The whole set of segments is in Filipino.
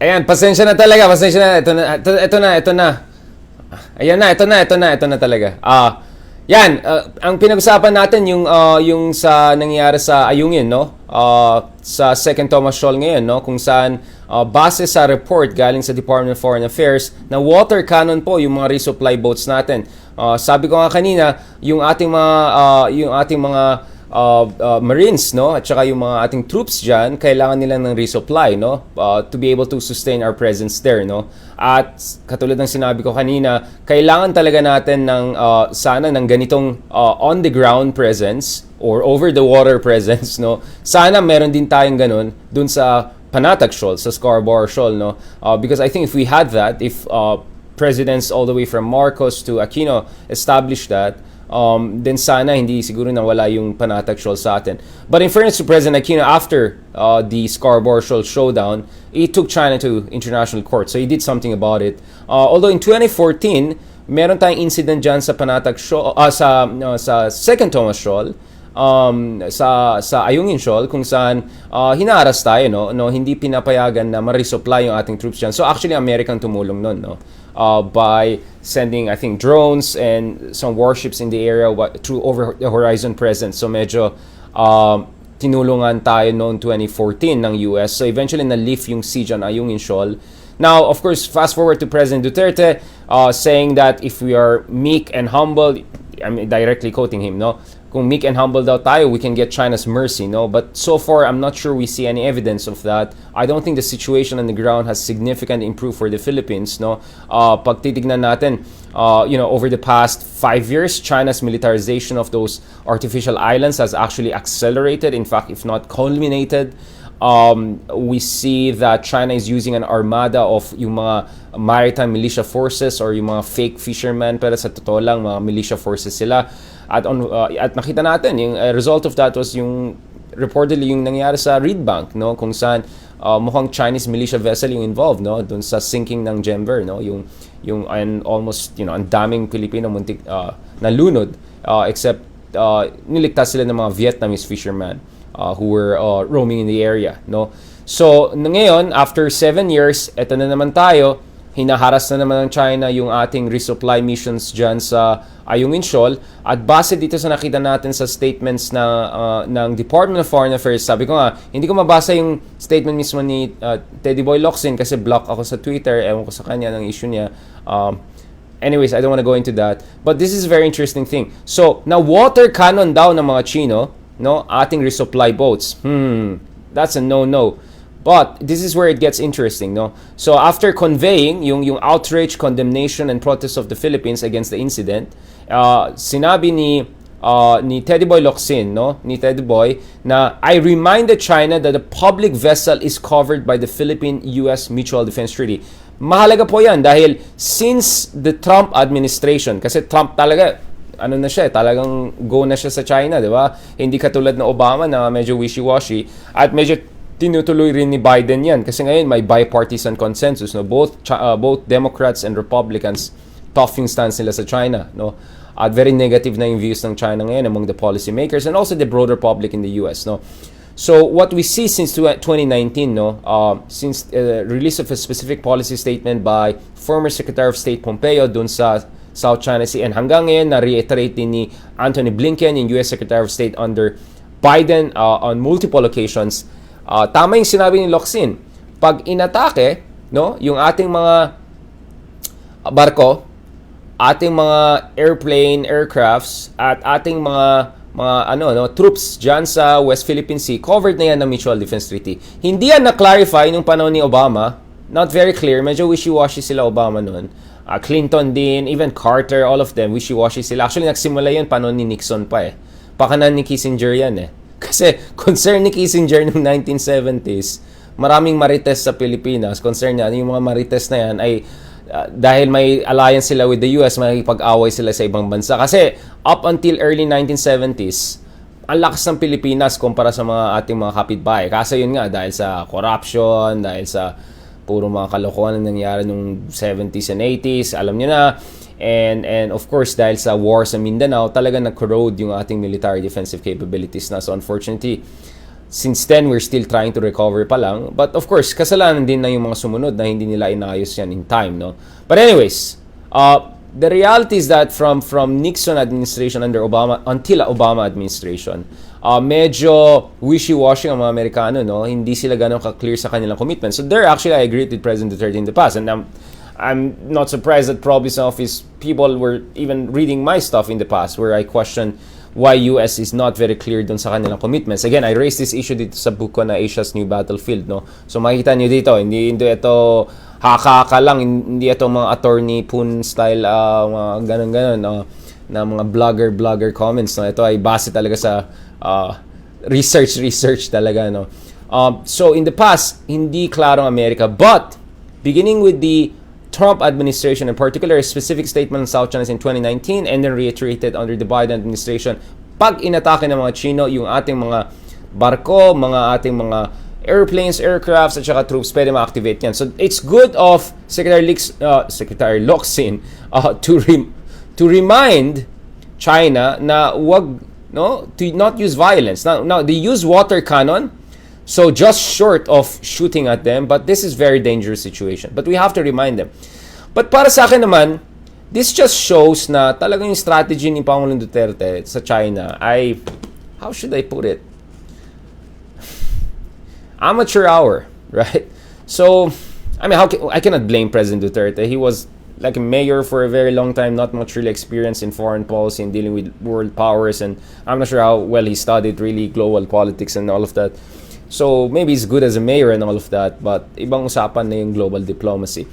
Ayan, pasensya na talaga, pasensya na. Ito na. Ayan na, ito na talaga. Yan, ang pinag-usapan natin yung sa nangyayari sa Ayungin, no? Sa Second Thomas Shoal ngayon, no? Kung saan base sa report galing sa Department of Foreign Affairs na water cannon po yung mga resupply boats natin. Sabi ko nga kanina, yung ating mga Marines, no, at saka yung mga ating troops diyan, kailangan nila ng resupply, no, to be able to sustain our presence there, no. At katulad ng sinabi ko kanina, kailangan talaga natin ng sana ng ganitong on the ground presence or over the water presence, no. Sana meron din tayong ganun dun sa Panatag Shoal, sa Scarborough Shoal, no. Because I think if we had that, if presidents all the way from Marcos to Aquino established that, then sana hindi siguro nawala yung Panatag Shoal sa atin. But in fairness to President Aquino, after the Scarborough Shoal showdown, he took China to international court. So he did something about it. Although in 2014, meron tayong incident dyan sa Panatag Shoal, sa Second Thomas Shoal, sa Ayungin Shoal, kung saan hinaras tayo, no, hindi pinapayagan na ma-resupply yung ating troops dyan. So actually, American tumulong nun, no, by sending, I think, drones and some warships in the area through over the horizon presence. So medyo tinulungan tayo noong 2014 ng US. So eventually na-lift yung siege on Ayungin Shoal. Now, of course, fast forward to President Duterte saying that if we are meek and humble, I mean, directly quoting him, no? Kung meek and humble daw tayo, we can get China's mercy, no? But so far, I'm not sure we see any evidence of that. I don't think the situation on the ground has significantly improved for the Philippines, no? Pag titignan natin, over the past 5 years, China's militarization of those artificial islands has actually accelerated. In fact, if not culminated. We see that China is using an armada of yung mga maritime militia forces or yung mga fake fishermen, pero sa totoo lang, mga militia forces sila. At nakita natin, yung result of that was yung reportedly yung nangyari sa Reed Bank, no, kung saan mukhang Chinese militia vessel yung involved, no, dun sa sinking ng Jember, no, yung and almost, ang daming Pilipino muntik nalunod, except niligtas sila ng mga Vietnamese fishermen who were roaming in the area, no. So ngayon, after 7 years, eto na naman tayo, hinaharas na naman ng China yung ating resupply missions dyan sa Ayungin Shoal. At base dito sa nakita natin sa statements ng Department of Foreign Affairs, sabi ko nga, hindi ko mabasa yung statement mismo ni Teddy Boy Locsin kasi block ako sa Twitter, ewan ko sa kanya ng issue niya. Anyways, I don't want to go into that. But this is a very interesting thing. So, na water cannon daw ng mga Chino, no, ating resupply boats. That's a no-no. But this is where it gets interesting, no? So after conveying yung outrage, condemnation, and protest of the Philippines against the incident, sinabi ni Teddy Boy Locsin, no? Ni Teddy Boy, na I reminded China that the public vessel is covered by the Philippine-US Mutual Defense Treaty. Mahalaga po yan dahil since the Trump administration, kasi Trump talaga, ano na siya, talagang go na siya sa China, di ba? Hindi katulad na Obama na medyo wishy-washy at medyo tinutuloy rin ni Biden yan kasi ngayon may bipartisan consensus, no, both Democrats and Republicans tough yung stance nila sa China, no, at very negative na yung views ng China ngayon among the policymakers and also the broader public in the US, no. So what we see since 2019, no, since release of a specific policy statement by former Secretary of State Pompeo dun sa South China Sea, and hanggang ngayon na-reiterate din ni Anthony Blinken, yung US Secretary of State under Biden on multiple occasions. Tama yung sinabi ni Locsin. Pag inatake, no, yung ating mga barko, ating mga airplane, aircrafts, at ating mga troops dyan sa West Philippine Sea, covered na yan ng Mutual Defense Treaty. Hindi yan na-clarify nung panahon ni Obama. Not very clear. Medyo wishy-washy sila Obama noon. Clinton din, even Carter, all of them, wishy-washy sila. Actually, nagsimula yan panahon ni Nixon pa eh. Pakanan ni Kissinger yan eh. Kasi concern ni Kissinger noong 1970s, maraming marites sa Pilipinas. Concern niya, yung mga marites na yan ay dahil may alliance sila with the US, makikipag-away sila sa ibang bansa. Kasi up until early 1970s, ang lakas ng Pilipinas kumpara sa mga ating mga kapitbahay. Kasi yun nga, dahil sa corruption, dahil sa puro mga kalokohan na nangyari noong 70s and 80s, alam niyo na. And of course, dahil sa war sa Mindanao, talaga nag-corrode yung ating military defensive capabilities na. So unfortunately, Since then, we're still trying to recover pa lang. But of course, kasalanan din na yung mga sumunod na hindi nila inayos yan in time, no? But anyways, the reality is that from Nixon administration under Obama until Obama administration, medyo wishy-washy ang mga Amerikano, no? Hindi sila ganun ka-clear sa kanilang commitment. So there, actually, I agreed with President Duterte in the past. And I'm not surprised that probably some of his people were even reading my stuff in the past where I questioned why US is not very clear dun sa kanilang commitments. Again, I raised this issue dito sa book ko na Asia's New Battlefield, no? So makikita nyo dito, hindi ito haka-haka lang, hindi ito mga attorney Poon style, mga ganun-ganun, na mga blogger comments, no? Ito ay base talaga sa research talaga, no? So in the past, hindi klaro ang Amerika, but beginning with the Trump administration, in particular, a specific statement on South China in 2019 and then reiterated under the Biden administration, pag inatake ng mga Chino yung ating mga barko, ating mga airplanes, aircrafts, at saka troops, pwede ma-activate yan. So it's good of Secretary Locsin to remind China na to not use violence. Now they use water cannon, so just short of shooting at them, but this is very dangerous situation. But we have to remind them. But para sa akin naman, this just shows na talagang yung strategy ni Pangulong Duterte sa China ay, how should I put it? Amateur hour, right? So, I mean, I cannot blame President Duterte. He was like a mayor for a very long time, not much really experience in foreign policy and dealing with world powers, and I'm not sure how well he studied really global politics and all of that. So, maybe he's good as a mayor and all of that, but ibang usapan na yung global diplomacy.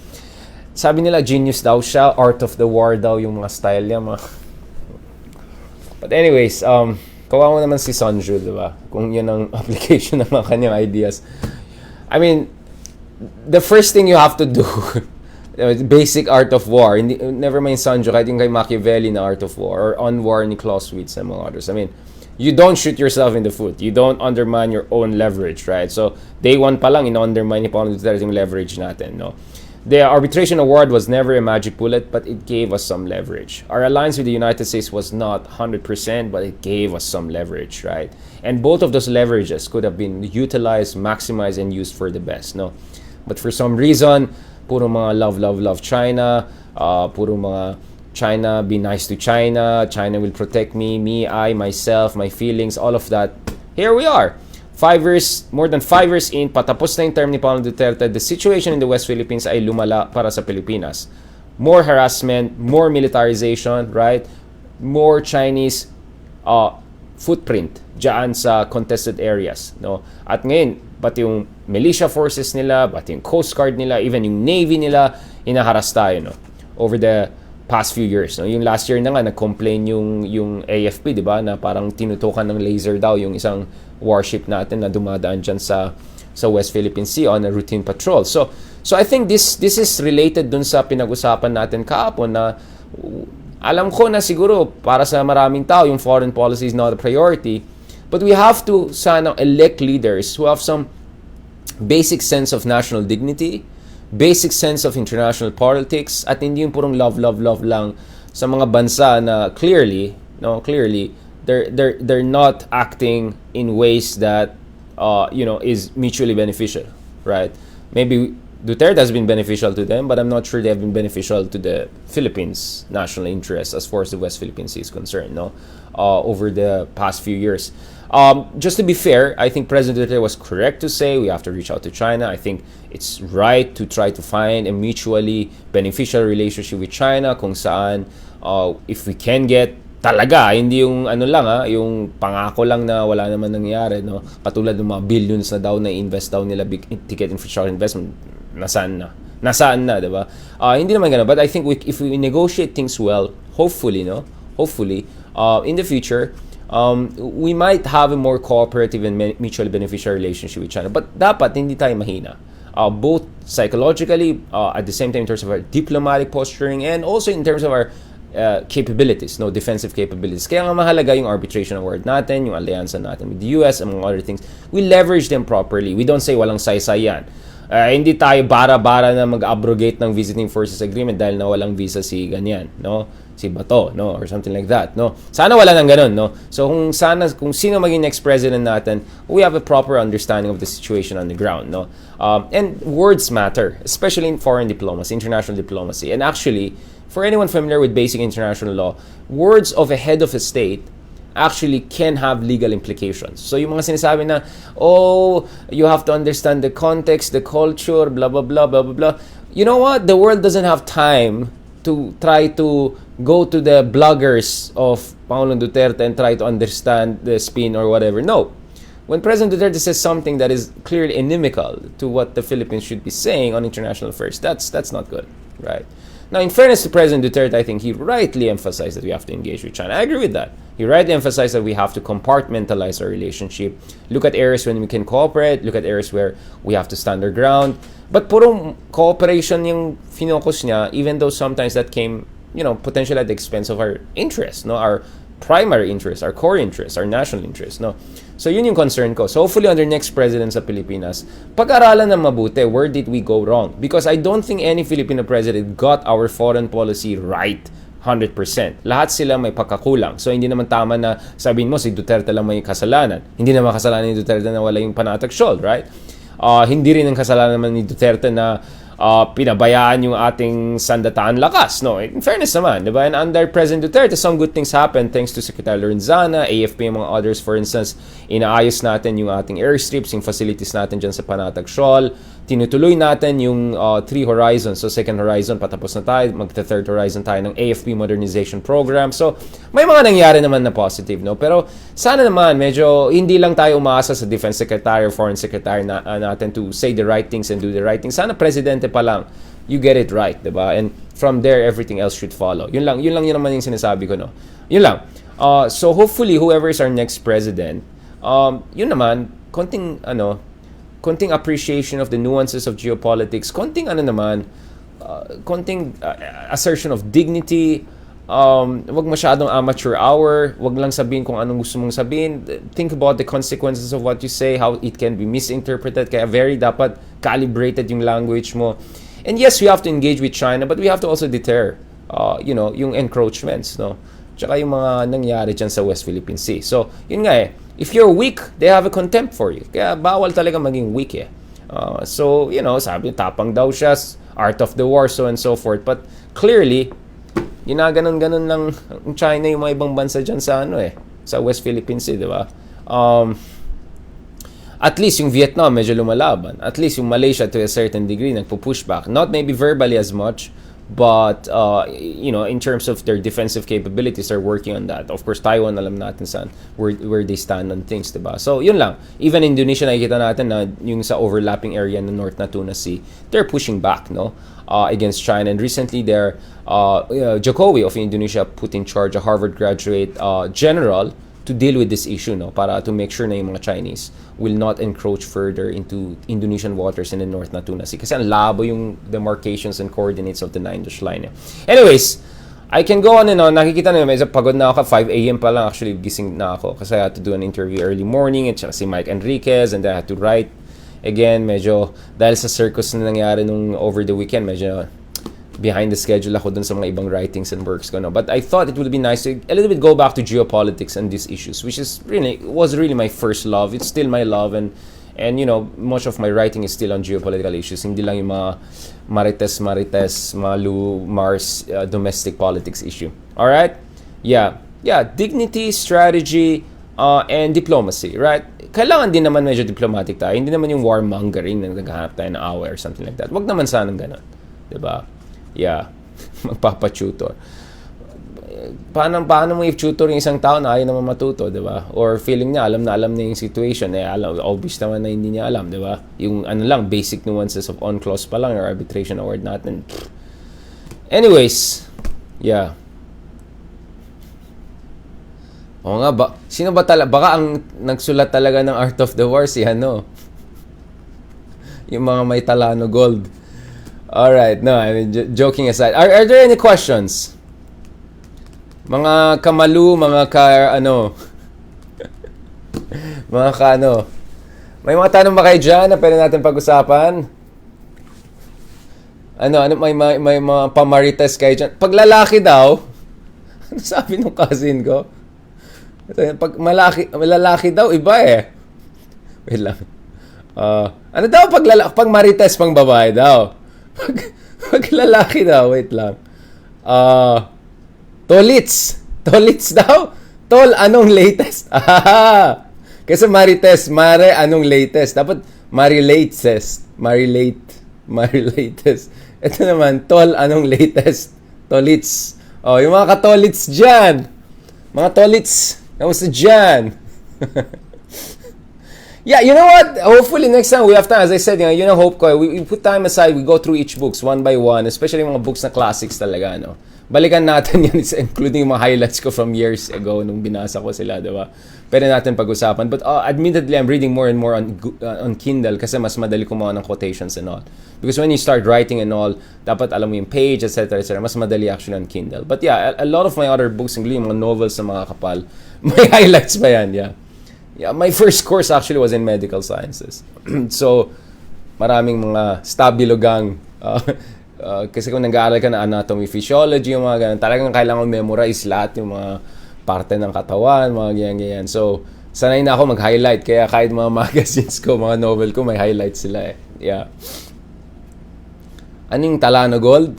Sabi nila, genius daw siya, art of the war daw yung mga style niya. But anyways, kawawa naman si Sonju, di ba? Kung yun ang application ng mga kanyang ideas. I mean, the first thing you have to do, basic art of war, never mind Sonju, kahit yung kay Machiavelli na art of war, or On War ni Clausewitz and mga others. I mean, you don't shoot yourself in the foot. You don't undermine your own leverage, right? So, day one pa lang, in-undermine ni Pangulong Duterte yung leverage natin, no? The arbitration award was never a magic bullet, but it gave us some leverage. Our alliance with the United States was not 100%, but it gave us some leverage, right? And both of those leverages could have been utilized, maximized, and used for the best, no? But for some reason, puro mga love China, puro mga China, be nice to China, China will protect me, I, myself, my feelings, all of that. Here we are. More than 5 years in, patapos na yung term ni Pangulong Duterte, the situation in the West Philippines ay lumala para sa Pilipinas. More harassment, more militarization, right? More Chinese footprint dyan sa contested areas, no? At ngayon, pati yung militia forces nila, pati yung Coast Guard nila, even yung Navy nila, inaharas tayo, no? Over the past few years, no? Yung last year na nga nag-complain yung AFP, di ba, na parang tinutukan ng laser daw yung isang warship natin na dumadaan dyan sa West Philippine Sea on a routine patrol. So I think this is related dun sa pinag-usapan natin kahapon na alam ko na siguro para sa maraming tao yung foreign policy is not a priority, but we have to sana elect leaders who have some basic sense of national dignity, basic sense of international politics, at hindi yung purong love lang sa mga bansa na clearly they're not acting in ways that is mutually beneficial, right? Maybe Duterte has been beneficial to them, but I'm not sure they have been beneficial to the Philippines' national interests as far as the West Philippine Sea is concerned, no? Over the past few years. Just to be fair, I think President Duterte was correct to say we have to reach out to China. I think it's right to try to find a mutually beneficial relationship with China kung saan if we can get talaga, hindi yung yung pangako lang na wala naman nangyayari, no? Katulad ng mga billions na daw na invest daw nila, big ticket infrastructure investment, nasaan na, diba? Hindi naman ganun, but I think if we negotiate things well, hopefully in the future, we might have a more cooperative and mutually beneficial relationship with China. But dapat hindi tayo mahina, both psychologically, at the same time in terms of our diplomatic posturing, and also in terms of our capabilities, no, defensive capabilities. Kaya nga mahalaga yung arbitration award natin, yung allianza natin with the US, among other things. We leverage them properly. We don't say walang saysay yan. Hindi tayo bara-bara na mag-abrogate ng visiting forces agreement dahil na walang visa si ganyan, no? si Bato, no, or something like that, no. Sana wala nang ganun, no. So kung sino maging next president natin, we have a proper understanding of the situation on the ground, no. And words matter, especially in foreign diplomacy, international diplomacy. And actually, for anyone familiar with basic international law, words of a head of a state actually can have legal implications. So yung mga sinasabi na, oh, you have to understand the context, the culture, blah, blah, blah, blah, blah, blah. You know what? The world doesn't have time to try to go to the bloggers of Pangulong Duterte and try to understand the spin or whatever. No. When President Duterte says something that is clearly inimical to what the Philippines should be saying on international affairs, that's not good, right? Now, in fairness to President Duterte, I think he rightly emphasized that we have to engage with China. I agree with that. He rightly emphasized that we have to compartmentalize our relationship, look at areas when we can cooperate, look at areas where we have to stand our ground. But puro cooperation yung finocus niya, even though sometimes that came, potentially at the expense of our interests, no? Our primary interests, our core interests, our national interests, no? So yun yung concern ko. So hopefully under next president sa Pilipinas, pag-aralan na mabuti, where did we go wrong? Because I don't think any Filipino president got our foreign policy right 100%. Lahat sila may pagkakulang. So hindi naman tama na sabihin mo si Duterte lang may kasalanan. Hindi naman kasalanan ni Duterte na wala yung panatag shoal, right? Hindi rin ang kasalanan naman ni Duterte na pinabayaan yung ating sandataan lakas. No, in fairness naman, di ba? And under President Duterte, some good things happened thanks to Secretary Lorenzana, AFP, and mga others. For instance, inaayos natin yung ating airstrips, yung facilities natin dyan sa Panatag Shoal. Tinutuloy natin yung 3 horizons. So, second horizon, patapos na tayo. Magta-third horizon tayo ng AFP modernization program. So, may mga nangyari naman na positive, no? Pero, sana naman, medyo hindi lang tayo umaasa sa Defense Secretary or Foreign Secretary natin to say the right things and do the right things. Sana Presidente pa lang, you get it right, diba? And from there, everything else should follow. Yun naman yung sinasabi ko, no? Yun lang. So, hopefully, whoever is our next president, yun naman, konting appreciation of the nuances of geopolitics, konting assertion of dignity, wag masyadong amateur hour, wag lang sabihin kung anong gusto mong sabihin. Think about the consequences of what you say, how it can be misinterpreted, kaya very dapat calibrated yung language mo. And yes, we have to engage with China, but we have to also deter, yung encroachments, no? Tsaka yung mga nangyari dyan sa West Philippine Sea. So, yun nga if you're weak, they have a contempt for you. Kaya bawal talaga maging weak So, sabi, tapang daw siya, art of the war, so and so forth. But clearly, ginaganon-ganon lang ang China yung mga ibang bansa dyan sa sa West Philippine Sea, di ba? At least yung Vietnam medyo lumalaban. At least yung Malaysia to a certain degree nagpo-push back. Not maybe verbally as much, but in terms of their defensive capabilities, they're working on that. Of course, Taiwan, alam natin saan where they stand on things, diba? So yun lang. Even Indonesia, nakikita natin na yung sa overlapping area ng North Natuna Sea, they're pushing back, no, against China. And recently, Jokowi of Indonesia put in charge a Harvard graduate general to deal with this issue, no, para to make sure na yung mga Chinese will not encroach further into Indonesian waters in the North Natuna Sea. Kasi ang labo yung demarcations and coordinates of the 9-dash line. Anyways, I can go on and on. Nakikita na medyo pagod na ako. 5 a.m. pa lang actually gising na ako kasi I had to do an interview early morning at si Mike Enriquez, and then I had to write again. Medyo dahil sa circus na nangyari nung over the weekend, medyo behind the schedule ako dun sa mga ibang writings and works ko, no? But I thought it would be nice to a little bit go back to geopolitics and these issues, which was really my first love. It's still my love, and much of my writing is still on geopolitical issues. Hindi lang yung mga marites, malu, Mars, domestic politics issue. All right? Yeah, dignity, strategy, and diplomacy, right? Kailangan din naman medyo diplomatic tayo. Hindi naman yung warmongering na naghahanap tayo ng away or something like that. Wag naman sanang ganun. Diba? Yeah, magpapatutor. Paano mo i-tutor yung isang tao na ayaw naman matuto, di ba? Or feeling niya, alam na yung situation, obvious naman na hindi niya alam, di ba? Yung basic nuances of on-clause pa lang, or arbitration award natin. Anyways, yeah. Oo nga, sino ba talaga? Baka ang nagsulat talaga ng Art of the War si yung mga may Talano Gold. Alright, no, I mean, joking aside. Are there any questions? Mga kamalu, mga may mga tanong ba kayo dyan na pwede natin pag-usapan? May mga pamarites kayo dyan. Pag lalaki daw, Ano sabi nung cousin ko? Pag malalaki daw, iba eh. Wait lang. Ano daw pag marites pang babae daw? Pag lalaki daw, wait lang. Tolits. Tolits daw? Tol, anong latest? Kasi marites, mare, anong latest? Dapat marilatest. Marilatest. Ito naman, tol, anong latest? Tolits. Yung mga katolits dyan. Mga tolits, kamusta dyan? Yeah, you know what? Hopefully next time we have time. As I said, yun ang hope ko. We put time aside, we go through each books one by one, especially mga books na classics talaga, no? Balikan natin yan, including yung mga highlights ko from years ago nung binasa ko sila, diba? Pwede natin pag-usapan. But admittedly, I'm reading more and more on Kindle kasi mas madali kumuha ng quotations and all. Because when you start writing and all, dapat alam mo yung page, etc., etc., mas madali actually on Kindle. But yeah, a lot of my other books, including mga novels na mga kapal, may highlights pa yan, yeah. Yeah, my first course actually was in medical sciences. So, maraming mga stabilogang kasi kung nag-aaral ka na anatomy, physiology, yung mga ganun, talagang kailangan memorize lahat yung mga parte ng katawan, mga ganyan-ganyan. So, sanay na ako mag-highlight. Kaya kahit mga magazines ko, mga novel ko, may highlights sila eh. Yeah. Anong Talano Gold?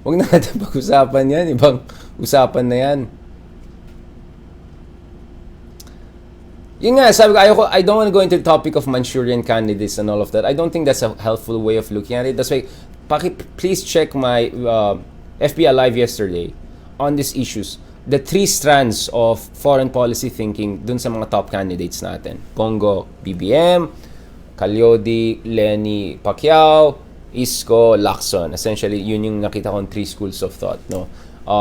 Huwag na natin pag-usapan yan. Ibang usapan na yan. Yun nga, sabi ko, I don't want to go into the topic of Manchurian candidates and all of that. I don't think that's a helpful way of looking at it. That's why, please check my FBI Live yesterday on these issues. The 3 strands of foreign policy thinking dun sa mga top candidates natin. Bongo, BBM, Calyodi, Lenny Pacquiao, Isko, Lacson. Essentially, yun yung nakita kong 3 schools of thought, no?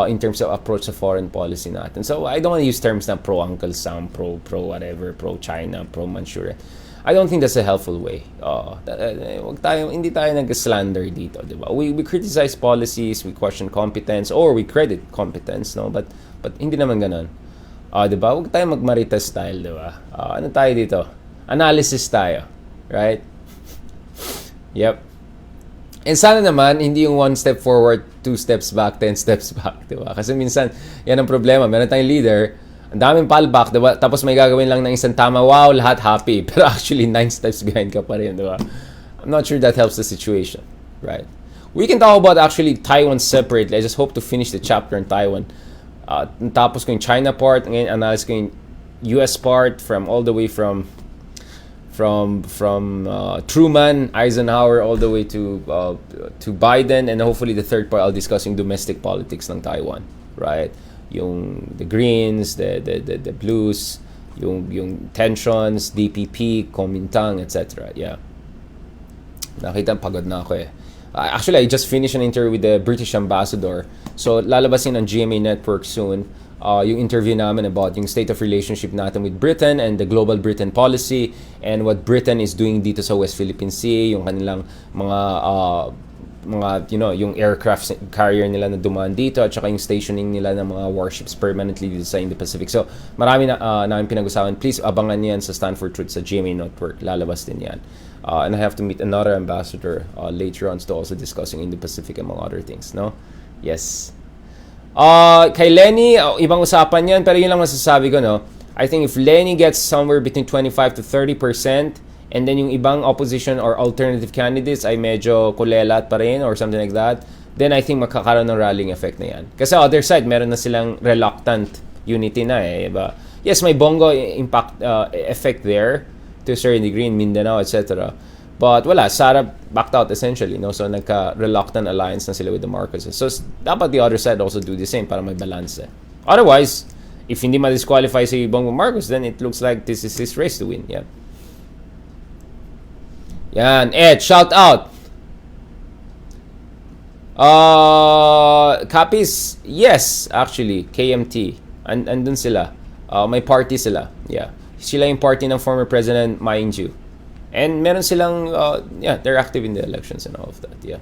In terms of approach sa foreign policy natin. So, I don't want to use terms na pro-Uncle Sam, pro-whatever, pro-China, pro-Manchuria. I don't think that's a helpful way. Hindi tayo nag-slander dito, di ba? We criticize policies, we question competence, or we credit competence, no? But hindi naman ganun. Di ba? Huwag tayo mag-Marites style, di ba? Ano tayo dito? Analysis tayo. Right? Yep. And sana naman, hindi yung 1 step forward, 2 steps back, 10 steps back, di ba? Kasi minsan, yan ang problema. Meron tayong leader, ang daming fallback, di ba? Tapos may gagawin lang ng isang tama, wow, lahat happy. Pero actually, 9 steps behind ka pa rin, di ba? I'm not sure that helps the situation, right? We can talk about actually Taiwan separately. I just hope to finish the chapter on Taiwan. Tapos ko yung China part, ngayon analyze ko yung US part, all the way from Truman, Eisenhower, all the way to Biden, and hopefully the third part I'll discuss yung domestic politics ng Taiwan, right? Yung the Greens, the Blues, yung tensions, DPP, Kuomintang, etc. Yeah. Nakita pagod na ako eh. Actually, I just finished an interview with the British ambassador. So lalabasin ang GMA Network soon. Yung interview namin about yung state of relationship natin with Britain and the global Britain policy and what Britain is doing dito sa West Philippine Sea, yung kanilang mga yung aircraft carrier nila na dumaan dito at saka yung stationing nila ng mga warships permanently dito sa Indo-Pacific. So, marami na namin pinag-usapan. Please abangan yan sa Stand for Truth sa GMA Network. Lalabas din yan. And I have to meet another ambassador later on to also discussing Indo-Pacific among other things, no? Yes. Kay Lenny, ibang usapan yan, pero yun lang masasabi ko, no? I think if Lenny gets somewhere between 25 to 30%, and then yung ibang opposition or alternative candidates ay medyo kulelat pa rin or something like that, then I think makakaroon ng rallying effect na yan. Kasi other side, meron na silang reluctant unity na eh. Diba? Yes, may bongo impact effect there to a certain degree in Mindanao, etc. But wala, Sara backed out essentially, no? So nagka-reluctant alliance na sila with the Marcoses. So dapat the other side also do the same para may balance eh. Otherwise, if hindi ma-disqualify si Bongbong Marcos, then it looks like this is his race to win. Yeah. Yan, Ed, shout out. Copies, yes, actually, KMT. Andun sila. May party sila. Yeah. Sila yung party ng former president, mind you. And meron silang, they're active in the elections and all of that, yeah.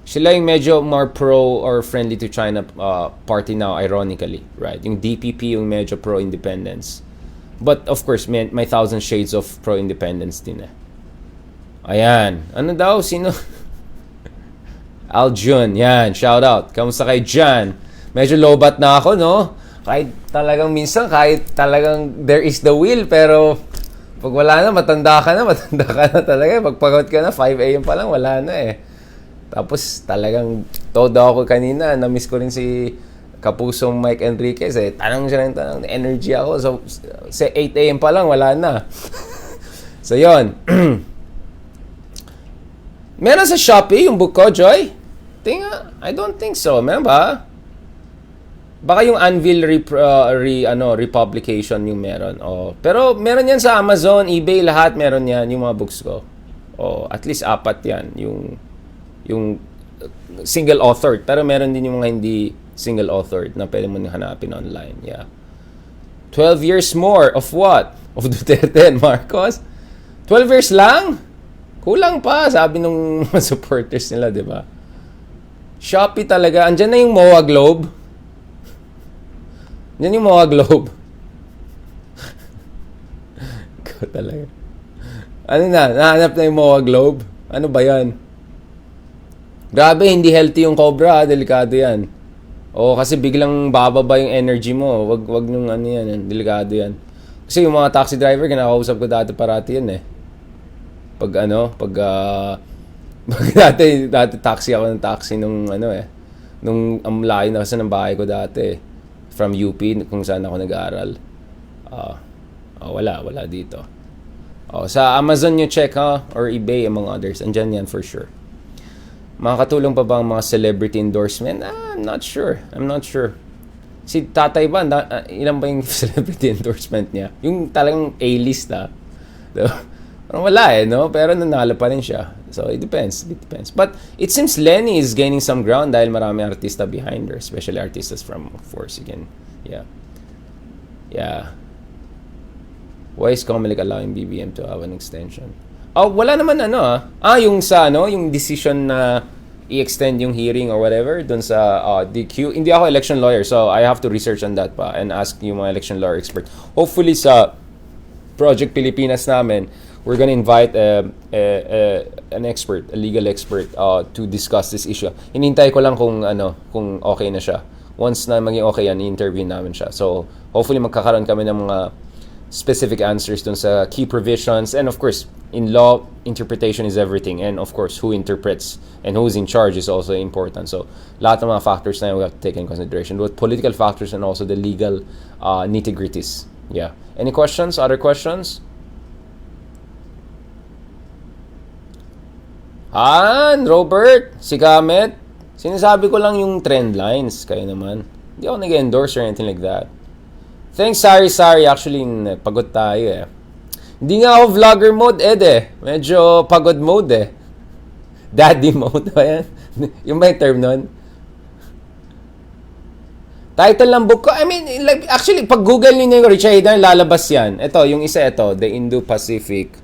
Sila yung medyo more pro or friendly to China party now, ironically, right? Yung DPP yung medyo pro-independence. But of course, may thousand shades of pro-independence din eh. Ayan. Ano daw? Sino? Aljun. Yan. Shout out. Kamusta kay Jan? Medyo lobat na ako, no? Kahit talagang minsan, kahit talagang there is the will, pero pag wala na, matanda ka na talaga. Pag pagod ka na, 5 a.m. pa lang, wala na eh. Tapos talagang todo ako kanina, na-miss ko rin si kapusong Mike Enriquez eh. Tanong siya ng tanong, energy ako. So, sa 8 a.m. pa lang, wala na. So, yon. Meron sa Shopee yung book ko, Joy? I don't think so. Meron ba? Baka yung Anvil republication yung meron. Oh. Pero meron yan sa Amazon, eBay, lahat meron yan, yung mga books ko. Oh, at least 4 yan. Yung single authored. Pero meron din yung mga hindi single authored na pwede mo hanapin online. Yeah. 12 years more of what? Of Duterte and Marcos? 12 years lang? Kulang pa, sabi nung supporters nila, di ba? Shopee talaga. Andyan na yung MOA Globe. Yan yung mga globe. Ikaw talaga. Ano na? Nahanap na yung mga globe? Ano ba yan? Grabe, hindi healthy yung cobra. Delikado yan. O, kasi biglang bababa yung energy mo. Wag nung ano yan. Delikado yan. Kasi yung mga taxi driver, kinakausap ko dati parati yan eh. Pag dati taxi ako ng taxi nung nung layo na kasi ng bahay ko dati eh. From UP, kung saan ako nag-aaral. Wala dito. Sa Amazon nyo check, or eBay, among others. Andyan yan for sure. Makakatulong pa ba ang mga celebrity endorsement? I'm not sure. Si Tatay ba, ilan ba yung celebrity endorsement niya? Yung talagang A-list, Parang wala no? Pero nanalo pa rin siya. So, it depends. But it seems Lenny is gaining some ground dahil marami artista behind her. Especially artistas from Force again. Yeah. Why is Comelec allowing BBM to have an extension? Wala naman yung yung decision na i-extend yung hearing or whatever dun sa DQ. Hindi ako election lawyer, so I have to research on that pa and ask yung mga election lawyer expert. Hopefully sa Project Pilipinas namin, we're gonna invite an expert, a legal expert, to discuss this issue. Hinintay ko lang kung okay na siya. Once na maging okay yan, i-interview namin siya. So, hopefully magkakaroon kami ng mga specific answers dun sa key provisions. And of course, in law, interpretation is everything. And of course, who interprets and who's in charge is also important. So, lahat ng mga factors na we have to take in consideration. Both political factors and also the legal nitty-gritties. Yeah. Any questions? Other questions? Robert, si Kamet. Sinasabi ko lang yung trend lines. Kayo naman. Hindi ako nag-endorse or anything like that. Thanks, sorry. Actually, pagod tayo eh. Hindi nga ako vlogger mode, Medyo pagod mode Daddy mode ba yan? Yung ba yung term nun? Title ng book ko, actually, pag Google nyo yung Richard Hayden, lalabas yan. Ito, yung isa the Indo-Pacific.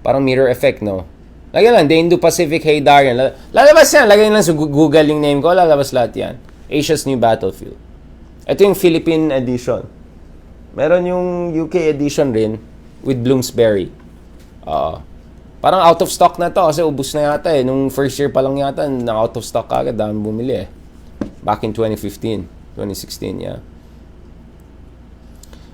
Parang mirror effect, no? Lagyan lang, the Indo-Pacific Haydarian. Lalabas yan. Lagyan lang sa Google yung name ko. Lalabas lahat yan. Asia's New Battlefield. Ito yung Philippine edition. Meron yung UK edition rin with Bloomsbury. Parang out of stock na to kasi ubus na yata Nung first year pa lang yata, out of stock agad. Dami bumili Back in 2016, yeah.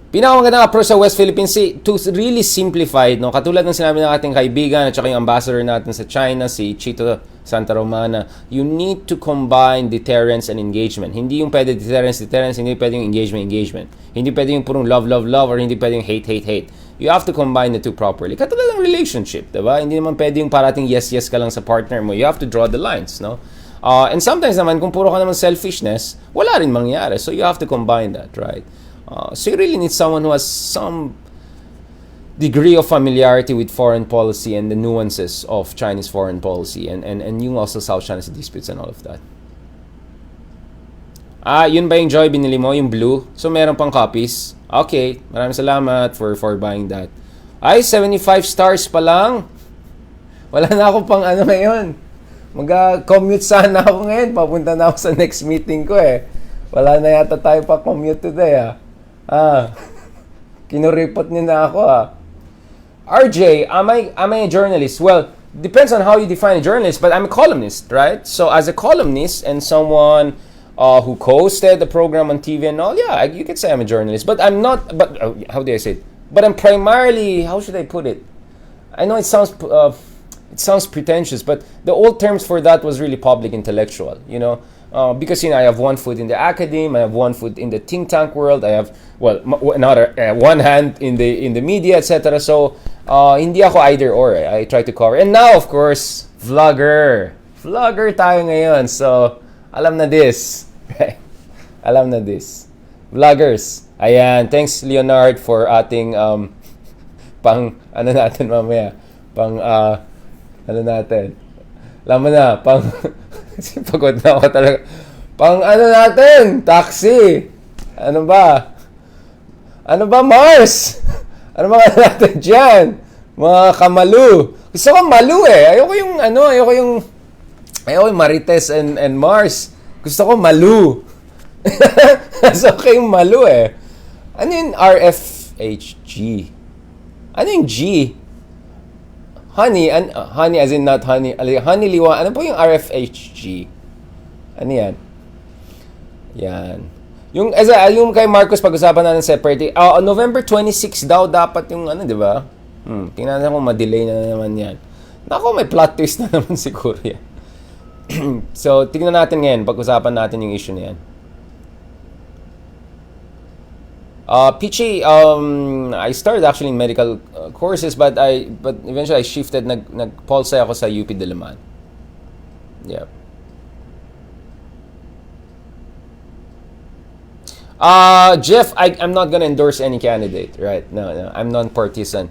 Pinakamagandang approach sa West Philippine Sea to really simplify it, no? Katulad ng sinabi ng ating kaibigan at saka yung ambassador natin sa China, si Chito Santa Romana, you need to combine deterrence and engagement. Hindi yung pwede deterrence, hindi pwede yung engagement. Hindi pwede yung purong love, or hindi pwede yung hate. You have to combine the two properly. Katulad ng relationship, diba? Hindi naman pwede yung parating yes ka lang sa partner mo. You have to draw the lines, no? And sometimes naman, kung puro ka naman selfishness, wala rin mangyari. So you have to combine that, right? So you really need someone who has some degree of familiarity with foreign policy and the nuances of Chinese foreign policy and yung also South China Sea disputes and all of that. Yun ba yung Joy binili mo? Yung blue? So meron pang copies? Okay, maraming salamat for buying that. 75 stars pa lang. Wala na ako pang ngayon. Mag-commute sana ako ngayon. Papunta na ako sa next meeting ko Wala na yata tayo pa commute today Kinuripot niyo na ako RJ, am I a journalist? Well, depends on how you define a journalist, but I'm a columnist, right? So as a columnist and someone who co-hosted the program on TV and all, yeah, you could say I'm a journalist. But I'm not, but how do I say it? But I'm primarily, how should I put it? I know it sounds pretentious, but the old terms for that was really public intellectual, you know? Because, you know, I have one foot in the academe, I have one foot in the think tank world, I have, well, another, one hand in the media, etc. So, hindi ako either or. I try to cover. And now, of course, vlogger. Vlogger tayo ngayon. So, alam na this. Alam na this. Vloggers. Ayan. Thanks, Leonard, for ating, pang, ano natin mamaya? Pang, ano natin? Alam mo na, pang, pagod na ako talaga. Pang, ano natin? Taxi. Ano ba? Ano ba, Mars? Ano mga natin dyan? Mga kamalu. Gusto ko malu eh. Ayoko yung Marites and Mars. Gusto ko malu. Gusto ko yung malu eh. Ano yung RFHG? Ano yung G? Honey, honey as in not honey. Honey liwa. Ano po yung RFHG? Ano yan? Yan. Yung kay Marcos pag-usapan natin separately. November 26 daw dapat yung ano, di ba? Tingnan natin kung ma-delay na naman yan. Nako, may plot twist na naman siguro yan. So, tingnan natin ngayon. Pag-usapan natin yung issue na yan. Pichi, I started actually in medical courses, but eventually I shifted. Nag-pulse ako sa UP Diliman. Yeah. Jeff, I'm not gonna endorse any candidate, right? No, I'm non-partisan.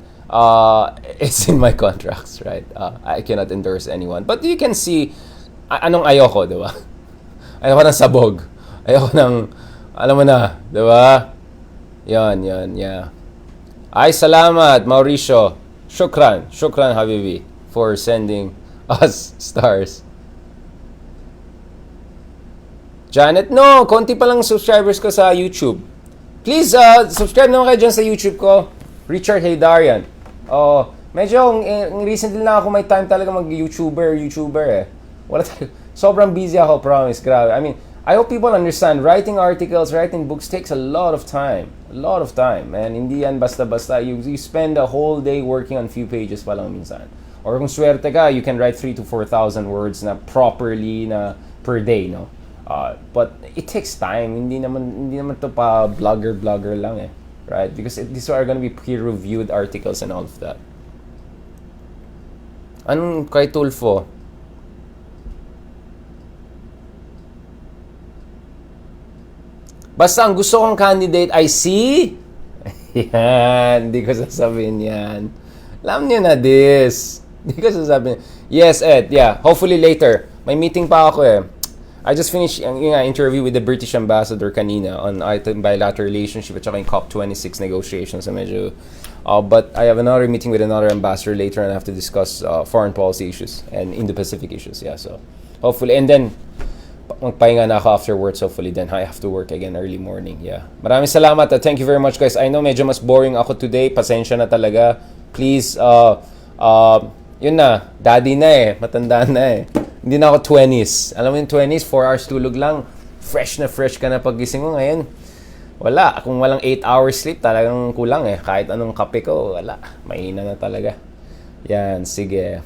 It's in my contracts, right? I cannot endorse anyone. But you can see, anong ayoko, di ba? Ayoko ng sabog. Ayoko ng, alam mo na, di ba? Yan, yeah. Ay, salamat, Mauricio. Shukran, Habibi, for sending us stars. Janet, no, konti pa lang subscribers ko sa YouTube. Please, subscribe naman kayo dyan sa YouTube ko. Richard Haydarian. Medyo, recently na ako may time talaga mag-YouTuber eh. Wala talaga. Sobrang busy ako, promise, grabe. I mean, I hope people understand, writing articles, writing books takes a lot of time. And hindi yan basta-basta. You spend a whole day working on few pages pa lang minsan. Or kung swerte ka, you can write 3,000 to 4,000 words na properly na per day, no? But it takes time. Hindi naman to pa blogger lang eh. Right? Because these are gonna be peer-reviewed articles and all of that. Anong kay Tulfo? Basta ang gusto kong candidate ay si... Yan, hindi ko sasabihin yan. Alam niyo na this. Hindi ko sasabihin. Yes, Ed, yeah. Hopefully later. May meeting pa ako eh. I just finished yung interview with the British ambassador kanina on bilateral relationship at saka yung COP26 negotiations. So medyo... but I have another meeting with another ambassador later and I have to discuss foreign policy issues and Indo-Pacific issues. Yeah, so hopefully. And then... magpahinga na ako afterwards, hopefully then I have to work again early morning. Yeah. Maraming salamat. Thank you very much, guys. I know medyo mas boring ako today. Pasensya na talaga. Please, yun na. Daddy na eh. Matanda na eh. Hindi na ako 20s. Alam mo yung 20s, 4 hours tulog lang. Fresh ka na paggising mo ngayon. Wala. Kung walang 8 hours sleep, talagang kulang eh. Kahit anong kape ko, wala. Mahina na talaga. Yan, sige.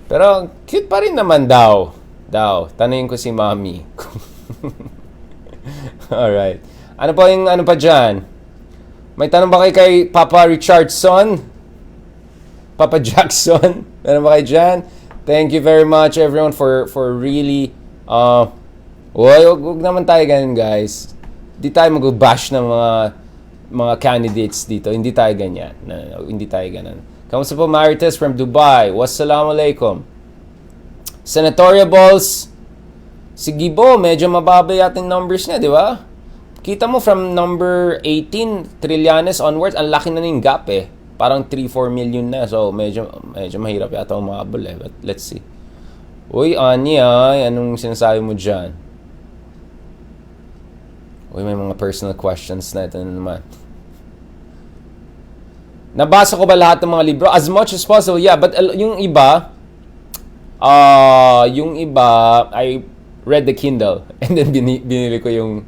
Pero cute pa rin naman daw. Tanungin ko si Mami. Alright. Ano pa dyan? May tanong ba kayo kay Papa Richardson? Papa Jackson? Meron ba kayo dyan? Thank you very much everyone for really wag naman tayo ganun, guys. Hindi tayo mag-bash ng mga candidates dito. Hindi tayo ganyan. No, hindi tayo ganun. Kamusta po, Marites from Dubai? Wassalamualaikum. Senatorial balls, si Gibo, medyo mababa yating numbers niya, di ba? Kita mo from number 18, Trillanes onwards, ang laki na ng gap eh. Parang 3-4 million na. So, medyo mahirap yata umabol eh. But let's see. Uy, Ani anong sinasabi mo dyan? Uy, may mga personal questions na ito na naman. Nabasa ko ba lahat ng mga libro? As much as possible, yeah. But yung iba, read the Kindle and then binili ko yung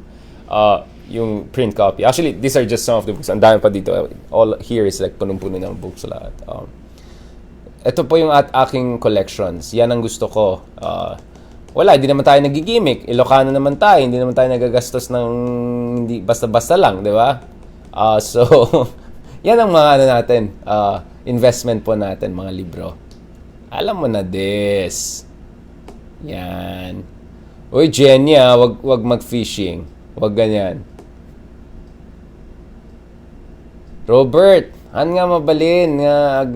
print copy. Actually, these are just some of the books. Ang dami pa dito. All here is like punong-puno ng books lahat. Ito po yung aking collections. Yan ang gusto ko. Wala, hindi naman tayo nagigimik. Ilocano naman tayo. Hindi naman tayo nagagastos ng hindi basta-basta lang, di ba? So, yan ang mga natin. Investment po natin, mga libro. Alam mo na this. Yan. Uy, Jenny, wag mag-fishing. Wag ganyan. Robert, nga mabalin nga.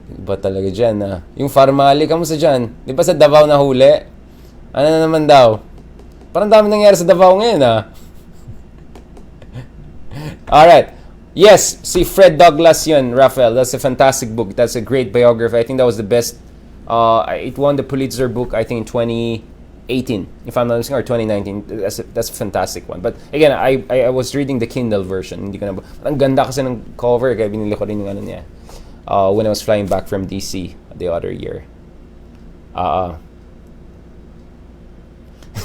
Iba talaga dyan, Yung Farmali, kamusta dyan? Di ba sa Davao na huli? Ano na naman daw? Parang dami nangyari sa Davao ngayon, Alright. Yes, si Fred Douglass yun, Raphael. That's a fantastic book. That's a great biography. I think that was the best. It won the Pulitzer book, I think, in 2018, if I'm not mistaken, or 2019. That's a fantastic one. But again, I was reading the Kindle version. Hindi ko na. Ang ganda kasi ng cover, kaya binili ko rin yung ano niya. When I was flying back from DC the other year.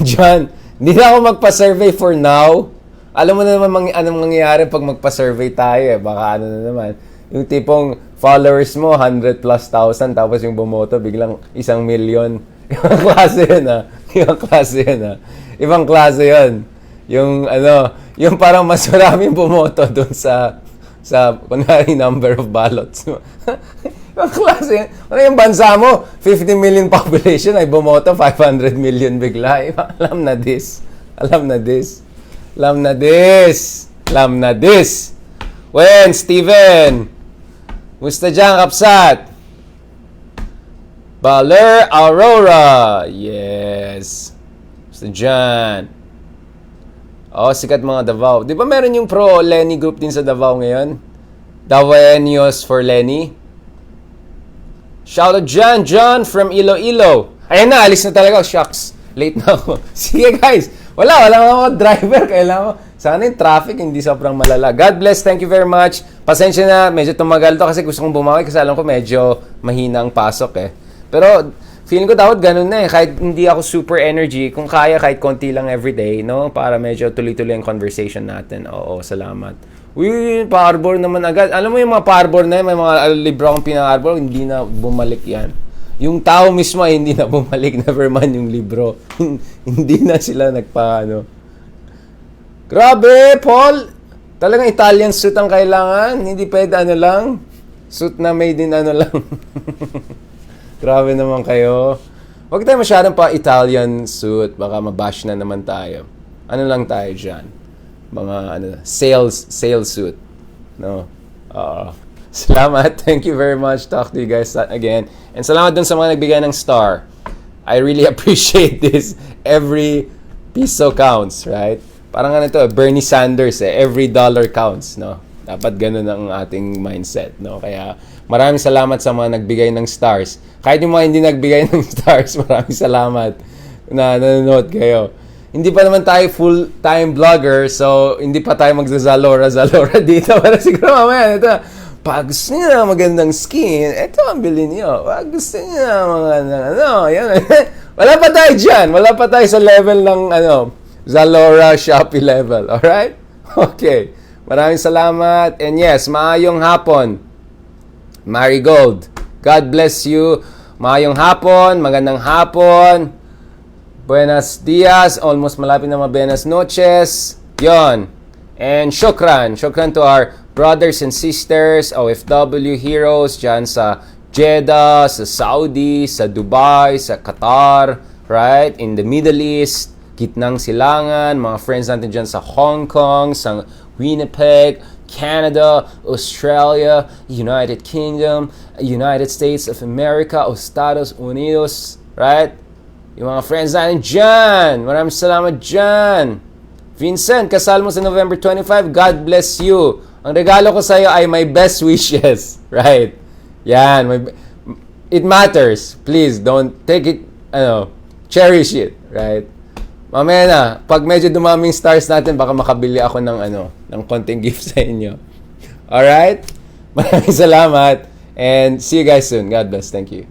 John, hindi na ako magpa-survey for now. Alam mo na naman anong mangyayari pag magpa-survey tayo Baka ano na naman. Yung tipong followers mo, 100 plus thousand, tapos yung bumoto, biglang 1 million. Ibang klase yun, Ibang klase yun, Ibang klase yun. Yung parang mas maraming bumoto dun sa kunwari number of ballots. Ibang klase yun. Ano yung bansa mo? 50 million population ay bumoto, 500 million bigla. Alam na this. Wen, Steven. Musta dyan, Kapsat? Baler Aurora. Yes. Musta dyan? Sikat mga Davao. Di ba meron yung pro-Lenny group din sa Davao ngayon? Davaoenos for Lenny. Shout out dyan, John from Iloilo. Ayan na, alis na talaga. Shucks. Late na ako. Sige guys. Wala ako driver. Kailangan sana yung traffic hindi sobrang malala. God bless. Thank you very much. Pasensya na. Medyo tumagal to kasi gusto kong bumawi kasi alam ko medyo mahina ang pasok Pero feeling ko dapat ganun na Kahit hindi ako super energy, kung kaya kahit konti lang everyday, Para medyo tuloy-tuloy ang conversation natin. Oo, salamat. Uy, pa-arbor naman agad. Alam mo yung mga pa-arbor na may mga libro akong pina-arbor, hindi na bumalik yan. Yung tao mismo ay hindi na bumalik. Never mind yung libro. Hindi na sila Grabe, Paul! Talagang Italian suit ang kailangan. Hindi pwede lang. Suit na made in lang. Grabe naman kayo. Huwag tayo masyadong pa Italian suit. Baka mabash na naman tayo. Ano lang tayo dyan? Mga sales suit. No? Salamat. Thank you very much. Talk to you guys again. And salamat dun sa mga nagbigay ng star. I really appreciate this. Every piso counts, right? Parang Bernie Sanders every dollar counts, no? Dapat ganun ang ating mindset, no? Kaya maraming salamat sa mga nagbigay ng stars. Kahit yung mga hindi nagbigay ng stars, maraming salamat na nanonood kayo. Hindi pa naman tayo full-time vlogger, so hindi pa tayo magzazalora dito. Pero siguro mamaya, pag gusto niyo na magandang skin, ito ang bilhin niyo. Pag gusto niyo na mga, yan. Wala pa tayo dyan. Wala pa tayo sa level ng, Zalora Shopee level. Alright? Okay. Maraming salamat. And yes, maayong hapon. Marigold. God bless you. Maayong hapon. Magandang hapon. Buenos dias. Almost malapit na buenas noches. Yon. And shukran. Shukran to our brothers and sisters, OFW heroes dyan sa Jeddah, sa Saudi, sa Dubai, sa Qatar, right? In the Middle East, Gitnang Silangan, mga friends natin dyan sa Hong Kong, sa Winnipeg, Canada, Australia, United Kingdom, United States of America, Estados Unidos, right? Yung mga friends natin dyan, maraming salamat dyan. Vincent, kasal mo sa November 25, God bless you. Ang regalo ko sa iyo ay my best wishes, right? Yan, it matters. Please, don't take it, cherish it, right? Mamaya na, pag medyo dumaming stars natin, baka makabili ako ng konting gift sa inyo. Alright? Maraming salamat. And see you guys soon. God bless. Thank you.